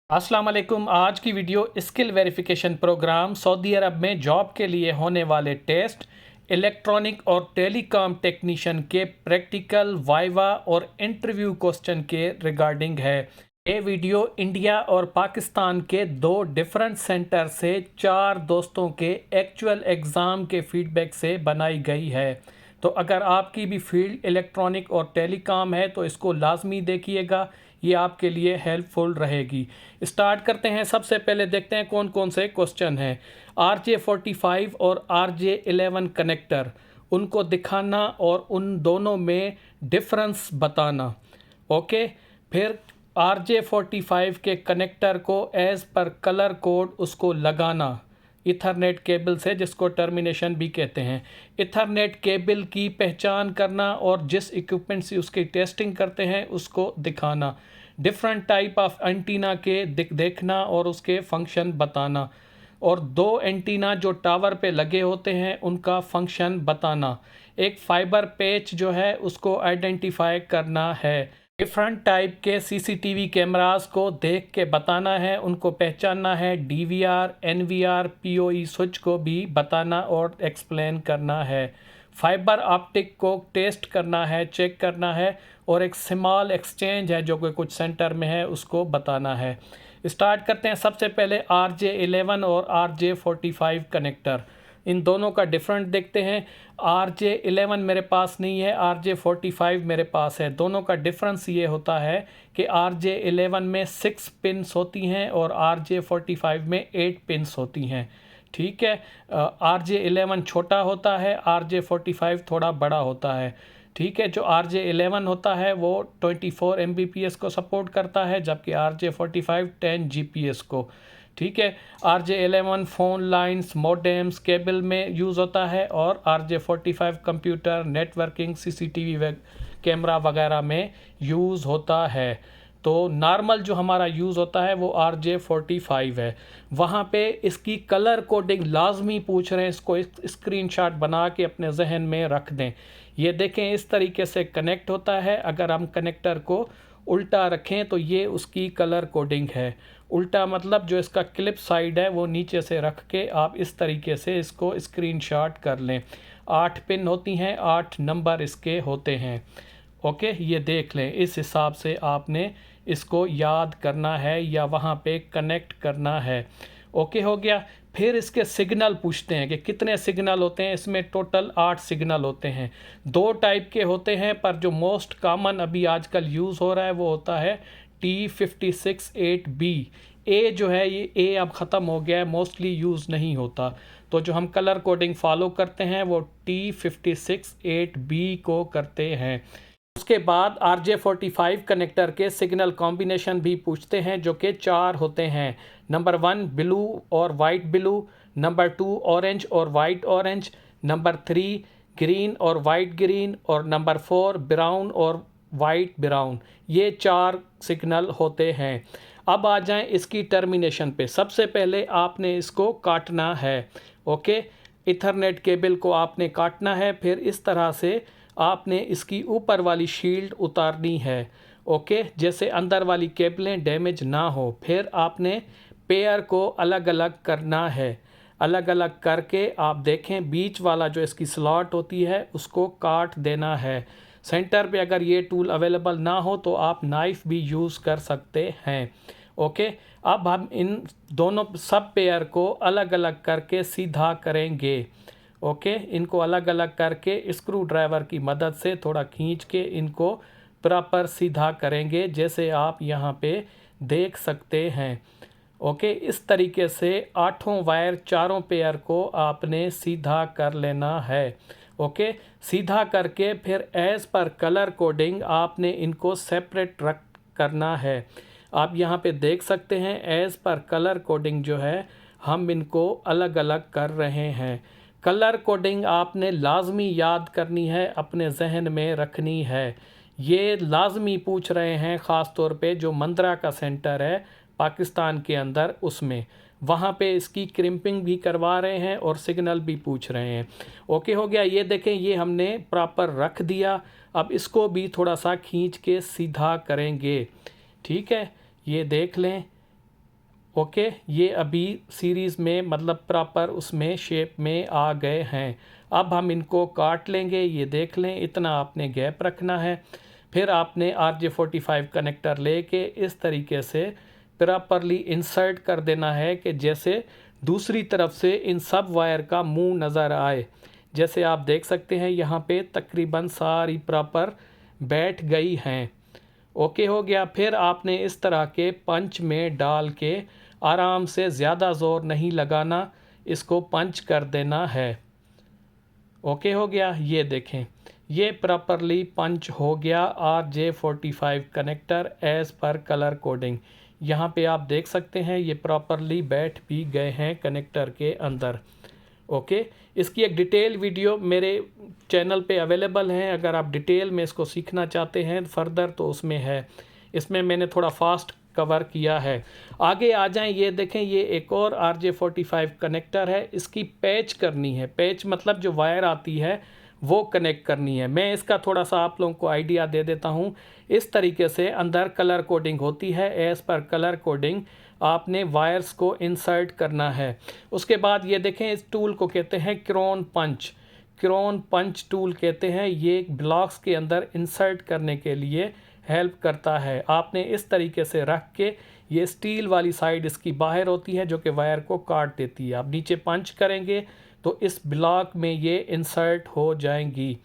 अस्सलाम वालेकुम। आज की video skill verification program Saudi Arab में जॉब के लिए होने वाले टेस्ट, इलेक्ट्रॉनिक और टेलीकॉम टेक्नीशियन के प्रैक्टिकल, वाइवा और इंटरव्यू क्वेश्चन के रिगार्डिंग है। ये वीडियो इंडिया और पाकिस्तान के दो डिफरेंट सेंटर से 4 दोस्तों के एक्चुअल एग्ज़ाम के फीडबैक से बनाई गई है। तो अगर आपकी भी फील्ड इलेक्ट्रॉनिक और टेलीकॉम है तो इसको लाजमी देखिएगा, ये आपके लिए हेल्पफुल रहेगी। स्टार्ट करते हैं। सबसे पहले देखते हैं कौन कौन से क्वेश्चन हैं। RJ45 और RJ11 कनेक्टर, उनको दिखाना और उन दोनों में डिफरेंस बताना। ओके, फिर RJ45 के कनेक्टर को एज़ पर कलर कोड उसको लगाना इथरनेट केबल से, जिसको टर्मिनेशन भी कहते हैं। इथरनेट केबल की पहचान करना और जिस इक्विपमेंट से उसकी टेस्टिंग करते हैं उसको दिखाना। डिफरेंट टाइप ऑफ एंटीना के देखना और उसके फंक्शन बताना। और 2 एंटीना जो टावर पे लगे होते हैं उनका फंक्शन बताना। एक फाइबर पैच जो है उसको आइडेंटिफाई करना है। डिफरेंट टाइप के सीसीटीवी कैमरास को देख के बताना है, उनको पहचानना है। डीवीआर, एनवीआर, पीओई स्विच को भी बताना और एक्सप्लेन करना है। फाइबर ऑप्टिक को टेस्ट करना है, चेक करना है। और एक स्मॉल एक्सचेंज है जो कि कुछ सेंटर में है, उसको बताना है। स्टार्ट करते हैं। सबसे पहले RJ11 और RJ45 कनेक्टर, इन दोनों का डिफरेंट देखते हैं। RJ11 मेरे पास नहीं है, RJ45 मेरे पास है। दोनों का डिफरेंस ये होता है कि RJ11 में 6 पिन्स होती हैं और RJ45 में 8 पिन्स होती हैं। ठीक है, RJ11 छोटा होता है, RJ45 थोड़ा बड़ा होता है। ठीक है, जो RJ11 होता है वो 24 Mbps को सपोर्ट करता है, जबकि RJ45 10 Gbps को। ठीक है, RJ11 phone lines, modems, cable में यूज़ होता है और RJ45 computer, networking, CCTV camera वगैरह में यूज़ होता है। तो नॉर्मल जो हमारा यूज़ होता है वो RJ45 है। वहाँ पे इसकी कलर कोडिंग लाजमी पूछ रहे हैं, इसको स्क्रीनशॉट बना के अपने जहन में रख दें। ये देखें, इस तरीके से कनेक्ट होता है। अगर हम कनेक्टर को उल्टा रखें तो ये उसकी कलर कोडिंग है। उल्टा मतलब जो इसका क्लिप साइड है वो नीचे से रख के आप इस तरीके से इसको स्क्रीनशॉट कर लें। 8 पिन होती हैं, 8 नंबर इसके होते हैं। ओके, ये देख लें। इस हिसाब से आपने इसको याद करना है या वहाँ पे कनेक्ट करना है। ओके, हो गया। फिर इसके सिग्नल पूछते हैं कि कितने सिग्नल होते हैं। इसमें टोटल 8 सिग्नल होते हैं। 2 टाइप के होते हैं, पर जो मोस्ट कॉमन अभी आजकल यूज़ हो रहा है वो होता है T568B। ए जो है, ये ए अब ख़त्म हो गया है, मोस्टली यूज़ नहीं होता। तो जो हम कलर कोडिंग फॉलो करते हैं वो T568B को करते हैं। उसके बाद RJ45 कनेक्टर के सिग्नल कॉम्बिनेशन भी पूछते हैं, जो कि 4 होते हैं। नंबर 1 ब्लू और वाइट ब्लू, नंबर 2 ऑरेंज और वाइट ऑरेंज, नंबर 3 ग्रीन और वाइट ग्रीन, और नंबर 4 ब्राउन और वाइट ब्राउन। ये 4 सिग्नल होते हैं। अब आ जाएं इसकी टर्मिनेशन पे। सबसे पहले आपने इसको काटना है। ओके, इथरनेट केबल को आपने काटना है। फिर इस तरह से आपने इसकी ऊपर वाली शील्ड उतारनी है। ओके, जैसे अंदर वाली केबलें डैमेज ना हो। फिर आपने पेयर को अलग अलग करना है। अलग अलग करके आप देखें, बीच वाला जो इसकी स्लॉट होती है उसको काट देना है। सेंटर पे अगर ये टूल अवेलेबल ना हो तो आप नाइफ़ भी यूज़ कर सकते हैं। ओके, अब हम इन दोनों सब पेयर को अलग अलग करके सीधा करेंगे। ओके, इनको अलग अलग करके स्क्रू ड्राइवर की मदद से थोड़ा खींच के इनको प्रॉपर सीधा करेंगे, जैसे आप यहाँ पे देख सकते हैं। ओके, इस तरीके से 8 वायर, 4 पेयर को आपने सीधा कर लेना है। ओके, सीधा करके फिर एज़ पर कलर कोडिंग आपने इनको सेपरेट रख करना है। आप यहाँ पे देख सकते हैं, एज़ पर कलर कोडिंग जो है हम इनको अलग अलग कर रहे हैं। कलर कोडिंग आपने लाजमी याद करनी है, अपने जहन में रखनी है। ये लाजमी पूछ रहे हैं, ख़ास तौर पे जो मंद्रा का सेंटर है पाकिस्तान के अंदर, उसमें वहाँ पे इसकी क्रिम्पिंग भी करवा रहे हैं और सिग्नल भी पूछ रहे हैं। ओके, हो गया। ये देखें, ये हमने प्रॉपर रख दिया। अब इसको भी थोड़ा सा खींच के सीधा करेंगे। ठीक है, ये देख लें, ओके, ये अभी सीरीज़ में मतलब प्रॉपर उसमें शेप में आ गए हैं। अब हम इनको काट लेंगे, ये देख लें, इतना आपने गैप रखना है। फिर आपने RJ45 कनेक्टर लेके इस तरीके से प्रॉपरली इंसर्ट कर देना है कि जैसे दूसरी तरफ से इन सब वायर का मुंह नज़र आए। जैसे आप देख सकते हैं यहाँ पे तकरीबन सारी प्रॉपर बैठ गई हैं। ओके हो गया। फिर आपने इस तरह के पंच में डाल के आराम से, ज़्यादा ज़ोर नहीं लगाना, इसको पंच कर देना है। ओके हो गया। ये देखें, ये प्रॉपरली पंच हो गया RJ45 connector as per colour coding. यहाँ पे आप देख सकते हैं ये प्रॉपरली बैठ भी गए हैं कनेक्टर के अंदर। ओके, इसकी एक डिटेल वीडियो मेरे चैनल पे अवेलेबल है, अगर आप डिटेल में इसको सीखना चाहते हैं फर्दर तो उसमें है। इसमें मैंने थोड़ा फास्ट कवर किया है। आगे आ जाएं, ये देखें, ये एक और RJ45 कनेक्टर है, इसकी पैच करनी है। पैच मतलब जो वायर आती है वो कनेक्ट करनी है। मैं इसका थोड़ा सा आप लोगों को आइडिया दे देता हूँ। इस तरीके से अंदर कलर कोडिंग होती है, एज़ पर कलर कोडिंग आपने वायर्स को इंसर्ट करना है। उसके बाद ये देखें, इस टूल को कहते हैं क्रोन पंच। क्रोन पंच टूल कहते हैं। ये ब्लॉक्स के अंदर इंसर्ट करने के लिए हेल्प करता है। आपने इस तरीके से रख के, ये स्टील वाली साइड इसकी बाहर होती है जो कि वायर को काट देती है। आप नीचे पंच करेंगे तो इस ब्लॉक में ये इंसर्ट हो जाएंगी।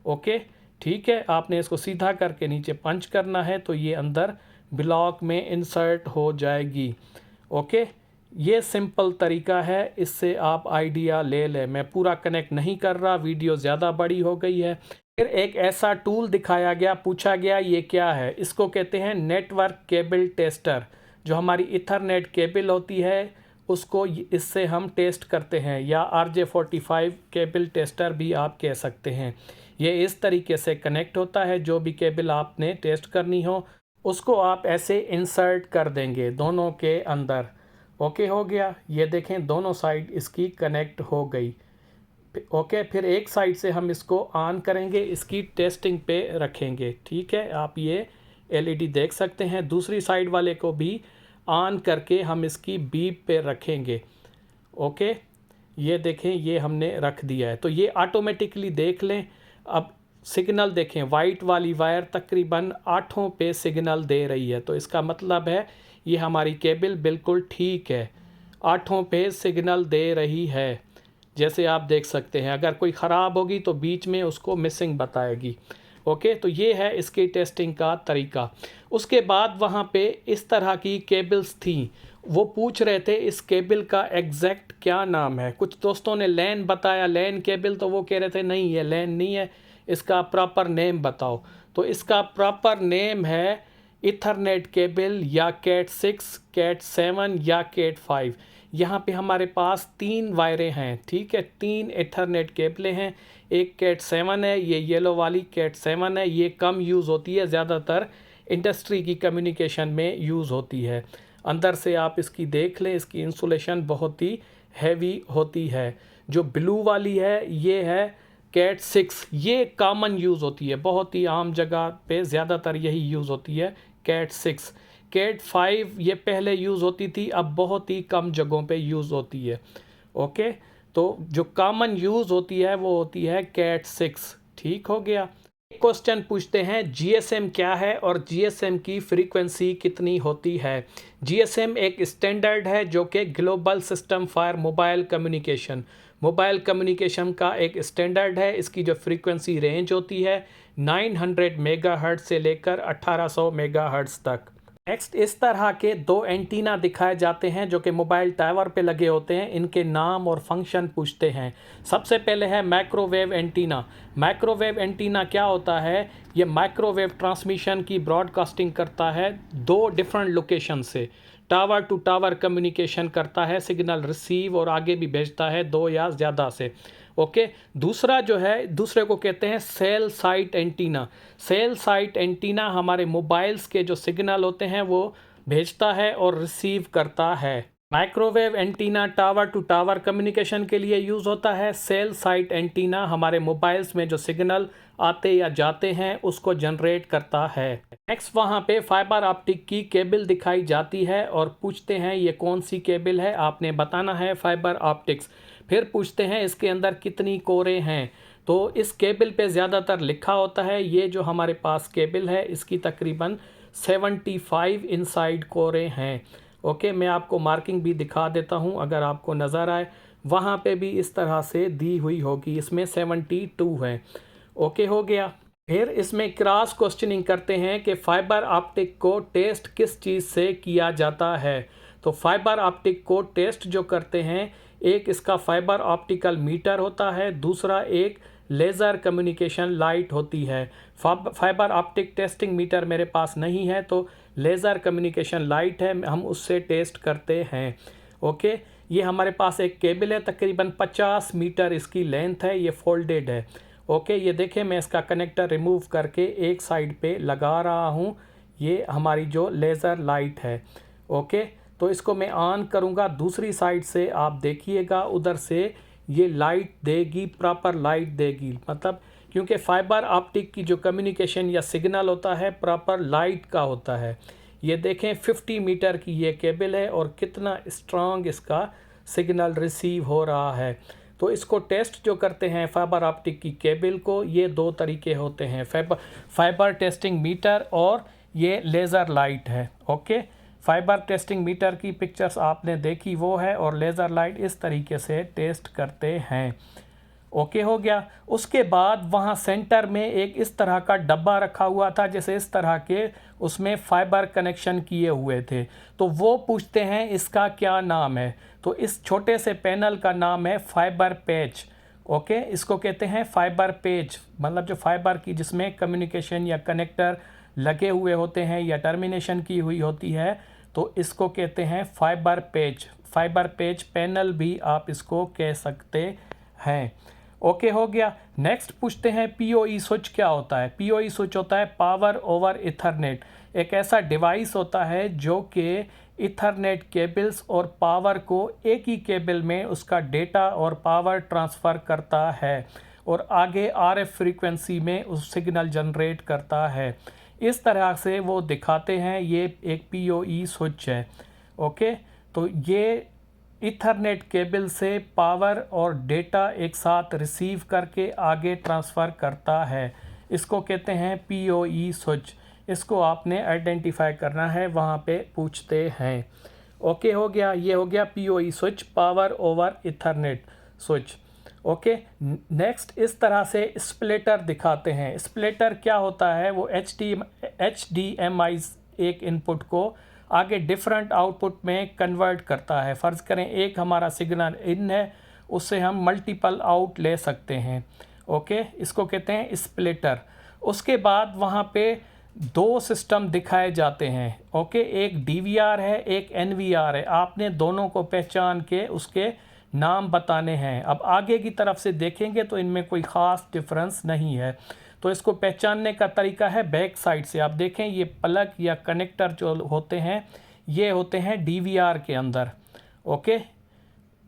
ओके, ठीक है। आपने इसको सीधा करके नीचे पंच करना है तो ये अंदर ब्लॉक में इंसर्ट हो जाएगी। ओके, ये सिंपल तरीका है, इससे आप आइडिया ले लें। मैं पूरा कनेक्ट नहीं कर रहा, वीडियो ज़्यादा बड़ी हो गई है। फिर एक ऐसा टूल दिखाया गया, पूछा गया ये क्या है। इसको कहते हैं नेटवर्क केबल टेस्टर। जो हमारी इथरनेट केबल होती है उसको इससे हम टेस्ट करते हैं, या RJ45 केबल टेस्टर भी आप कह सकते हैं। ये इस तरीके से कनेक्ट होता है। जो भी केबल आपने टेस्ट करनी हो उसको आप ऐसे इंसर्ट कर देंगे दोनों के अंदर। ओके हो गया। ये देखें, दोनों साइड इसकी कनेक्ट हो गई। ओके, फिर एक साइड से हम इसको ऑन करेंगे, इसकी टेस्टिंग पे रखेंगे। ठीक है, आप ये LED देख सकते हैं। दूसरी साइड वाले को भी ऑन करके हम इसकी बीप पे रखेंगे। ओके, ये देखें, ये हमने रख दिया है। तो ये ऑटोमेटिकली देख लें। अब सिग्नल देखें, वाइट वाली वायर तकरीबन 8 पे सिग्नल दे रही है, तो इसका मतलब है ये हमारी केबल बिल्कुल ठीक है, 8 पे सिग्नल दे रही है। जैसे आप देख सकते हैं, अगर कोई ख़राब होगी तो बीच में उसको मिसिंग बताएगी। ओके, तो ये है इसकी टेस्टिंग का तरीका। उसके बाद वहाँ पे इस तरह की केबल्स थी, वो पूछ रहे थे इस केबल का एग्जैक्ट क्या नाम है। कुछ दोस्तों ने लैन बताया, लैन केबल, तो वो कह रहे थे नहीं ये लैन नहीं है, इसका प्रॉपर नेम बताओ। तो इसका प्रॉपर नेम है इथरनेट केबल, या CAT6, CAT7 या CAT5। यहाँ पे हमारे पास 3 वायरें हैं। ठीक है, 3 इथरनेट केबलें हैं। एक CAT7 है, ये येलो वाली CAT7 है। ये कम यूज़ होती है, ज़्यादातर इंडस्ट्री की कम्युनिकेशन में यूज़ होती है। अंदर से आप इसकी देख लें, इसकी इंसुलेशन बहुत ही हैवी होती है। जो ब्लू वाली है ये है CAT6, ये कॉमन यूज़ होती है, बहुत ही आम जगह पे ज़्यादातर यही यूज़ होती है CAT6। CAT5 ये पहले यूज़ होती थी, अब बहुत ही कम जगहों पे यूज़ होती है। ओके, तो जो कॉमन यूज़ होती है वो होती है CAT6। ठीक हो गया। एक क्वेश्चन पूछते हैं, GSM क्या है और GSM की फ्रीक्वेंसी कितनी होती है। GSM एक स्टैंडर्ड है जो कि global system for mobile communication, mobile communication का एक स्टैंडर्ड है। इसकी जो फ्रीक्वेंसी रेंज होती है 900 मेगाहर्ट्ज से लेकर 1800 मेगाहर्ट्ज तक। नेक्स्ट, इस तरह के 2 एंटीना दिखाए जाते हैं जो कि मोबाइल टावर पे लगे होते हैं। इनके नाम और फंक्शन पूछते हैं। सबसे पहले है माइक्रोवेव एंटीना। माइक्रोवेव एंटीना क्या होता है? ये माइक्रोवेव ट्रांसमिशन की ब्रॉडकास्टिंग करता है 2 डिफरेंट लोकेशन से। टावर टू टावर कम्युनिकेशन करता है, सिग्नल रिसीव और आगे भी भेजता है 2 या ज़्यादा से। ओके, दूसरा जो है, दूसरे को कहते हैं cell site antenna. Cell site antenna हमारे मोबाइल्स के जो सिग्नल होते हैं वो भेजता है और रिसीव करता है। Microwave antenna tower to tower communication के लिए यूज़ होता है। सेल साइट एंटीना हमारे मोबाइल्स में जो सिग्नल आते या जाते हैं उसको जनरेट करता है। नेक्स्ट वहाँ पे फाइबर ऑप्टिक की केबल दिखाई जाती है और पूछते हैं ये कौन सी केबल है, आपने बताना है फाइबर ऑप्टिक्स। फिर पूछते हैं इसके अंदर कितनी कोरें हैं, तो इस केबल पे ज़्यादातर लिखा होता है। ये जो हमारे पास केबल है इसकी तकरीबन 75 इनसाइड कोरें हैं। ओके, मैं आपको मार्किंग भी दिखा देता हूँ अगर आपको नज़र आए, वहाँ पे भी इस तरह से दी हुई होगी, इसमें 72 है। ओके हो गया। फिर इसमें क्रॉस क्वेश्चनिंग करते हैं कि फाइबर ऑप्टिक को टेस्ट किस चीज़ से किया जाता है। तो फाइबर ऑप्टिक को टेस्ट जो करते हैं, एक इसका फाइबर ऑप्टिकल मीटर होता है, दूसरा एक लेज़र कम्युनिकेशन लाइट होती है। फाइबर ऑप्टिक टेस्टिंग मीटर मेरे पास नहीं है, तो लेज़र कम्युनिकेशन लाइट है, हम उससे टेस्ट करते हैं। ओके, ये हमारे पास एक केबल है, तकरीबन 50 मीटर इसकी लेंथ है, ये फोल्डेड है। ओके, ये देखें मैं इसका कनेक्टर रिमूव करके एक साइड पे लगा रहा हूँ, ये हमारी जो लेज़र लाइट है। ओके, तो इसको मैं ऑन करूँगा, दूसरी साइड से आप देखिएगा, उधर से ये लाइट देगी, प्रॉपर लाइट देगी। मतलब क्योंकि फाइबर ऑप्टिक की जो कम्युनिकेशन या सिग्नल होता है प्रॉपर लाइट का होता है। ये देखें 50 मीटर की ये केबल है और कितना स्ट्रांग इसका सिग्नल रिसीव हो रहा है। तो इसको टेस्ट जो करते हैं फाइबर ऑप्टिक की केबल को, ये दो तरीके होते हैं, फाइबर टेस्टिंग मीटर और ये लेज़र लाइट है। ओके, फाइबर टेस्टिंग मीटर की पिक्चर्स आपने देखी वो है, और लेज़र लाइट इस तरीके से टेस्ट करते हैं। ओके हो गया। उसके बाद वहाँ सेंटर में एक इस तरह का डब्बा रखा हुआ था, जैसे इस तरह के उसमें फाइबर कनेक्शन किए हुए थे। तो वो पूछते हैं इसका क्या नाम है, तो इस छोटे से पैनल का नाम है फाइबर पेच। ओके, इसको कहते हैं फाइबर पेच, मतलब जो फाइबर की जिसमें कम्युनिकेशन या कनेक्टर लगे हुए होते हैं या टर्मिनेशन की हुई होती है, तो इसको कहते हैं फाइबर पेच। फाइबर पेच पैनल भी आप इसको कह सकते हैं। ओके हो गया। नेक्स्ट पूछते हैं पीओई स्विच क्या होता है। पीओई स्विच होता है पावर ओवर इथरनेट, एक ऐसा डिवाइस होता है जो कि इथरनेट केबल्स और पावर को एक ही केबल में उसका डेटा और पावर ट्रांसफ़र करता है और आगे आरएफ फ्रीक्वेंसी में उस सिग्नल जनरेट करता है। इस तरह से वो दिखाते हैं, ये एक पीओई स्विच है। ओके, तो ये इथरनेट केबल से पावर और डेटा एक साथ रिसीव करके आगे ट्रांसफ़र करता है, इसको कहते हैं पीओई स्विच। इसको आपने आइडेंटिफाई करना है, वहाँ पे पूछते हैं। ओके हो गया, ये हो गया PoE switch, power over Ethernet switch. Okay, next इस तरह से स्प्लिटर दिखाते हैं। स्प्लिटर क्या होता है, वो HDMI एक इनपुट को आगे डिफरेंट आउटपुट में कन्वर्ट करता है। फ़र्ज़ करें एक हमारा सिग्नल इन है, उससे हम मल्टीपल आउट ले सकते हैं। ओके, इसको कहते हैं स्प्लिटर। उसके बाद वहाँ पे दो सिस्टम दिखाए जाते हैं। ओके, एक DVR है, एक NVR है। आपने दोनों को पहचान के उसके नाम बताने हैं। अब आगे की तरफ से देखेंगे तो इनमें कोई ख़ास डिफरेंस नहीं है। तो इसको पहचानने का तरीका है बैक साइड से। आप देखें ये प्लग या कनेक्टर जो होते हैं ये होते हैं DVR के अंदर। ओके,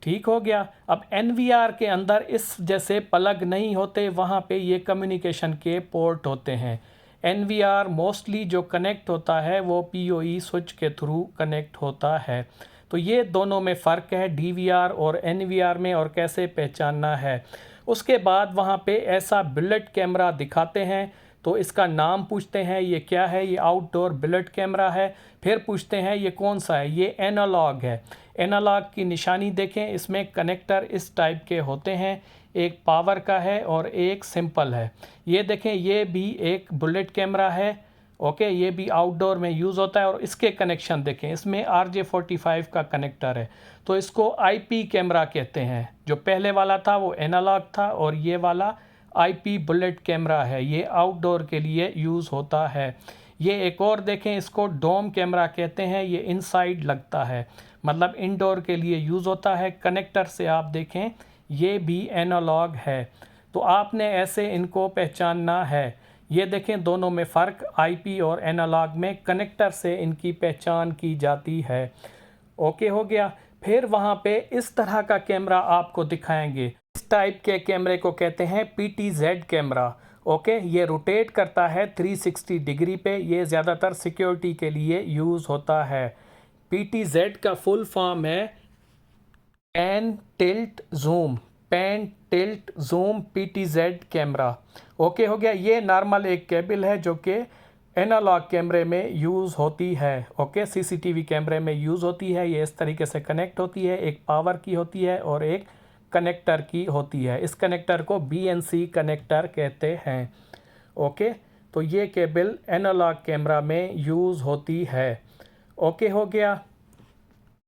ठीक हो गया। अब NVR के अंदर इस जैसे प्लग नहीं होते, वहाँ पे ये कम्युनिकेशन के पोर्ट होते हैं। NVR मोस्टली जो कनेक्ट होता है वो POE स्विच के थ्रू कनेक्ट होता है। तो ये दोनों में फ़र्क है DVR और NVR में, और कैसे पहचानना है। उसके बाद वहाँ पे ऐसा बुलेट कैमरा दिखाते हैं, तो इसका नाम पूछते हैं ये क्या है, ये आउटडोर बुलेट कैमरा है। फिर पूछते हैं ये कौन सा है, ये एनालॉग है। एनालॉग की निशानी देखें, इसमें कनेक्टर इस टाइप के होते हैं, एक पावर का है और एक सिंपल है। ये देखें ये भी एक बुलेट कैमरा है। ओके, ये भी आउटडोर में यूज़ होता है, और इसके कनेक्शन देखें, इसमें RJ45 का कनेक्टर है, तो इसको IP कैमरा कहते हैं। जो पहले वाला था वो एनालॉग था, और ये वाला IP बुलेट कैमरा है, ये आउटडोर के लिए यूज़ होता है। ये एक और देखें, इसको डोम कैमरा कहते हैं, ये इनसाइड लगता है, मतलब इंडोर के लिए यूज़ होता है। कनेक्टर से आप देखें ये भी एनालॉग है। तो आपने ऐसे इनको पहचानना है। ये देखें दोनों में फ़र्क, IP और एनालॉग में कनेक्टर से इनकी पहचान की जाती है। ओके हो गया। फिर वहाँ पे इस तरह का कैमरा आपको दिखाएंगे। इस टाइप के कैमरे को कहते हैं PTZ कैमरा। ओके, ये रोटेट करता है 360 डिग्री पे। ये ज़्यादातर सिक्योरिटी के लिए यूज़ होता है। PTZ का फुल फॉर्म है pan tilt zoom. Pan tilt zoom PTZ camera. Okay हो गया। ये नॉर्मल एक केबल है जो कि एनालॉग कैमरे में यूज़ होती है। ओके, CCTV कैमरे में यूज़ होती है। ये इस तरीके से कनेक्ट होती है, एक पावर की होती है और एक कनेक्टर की होती है। इस कनेक्टर को BNC कनेक्टर कहते हैं। ओके, तो ये केबल एनालॉग कैमरा में यूज़ होती है। ओके हो गया।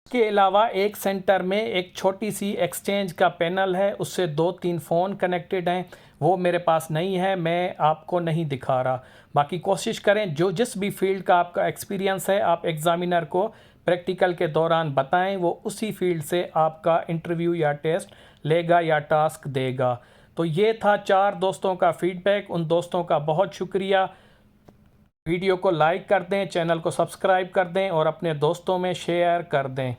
इसके अलावा एक सेंटर में एक छोटी सी एक्सचेंज का पैनल है, उससे 2-3 फ़ोन कनेक्टेड हैं। वो मेरे पास नहीं है, मैं आपको नहीं दिखा रहा। बाकी कोशिश करें, जो जिस भी फील्ड का आपका एक्सपीरियंस है आप एग्ज़ामिनर को प्रैक्टिकल के दौरान बताएं, वो उसी फील्ड से आपका इंटरव्यू या टेस्ट लेगा या टास्क देगा। तो ये था 4 दोस्तों का फीडबैक। उन दोस्तों का बहुत शुक्रिया। वीडियो को लाइक कर दें, चैनल को सब्सक्राइब कर दें और अपने दोस्तों में शेयर कर दें।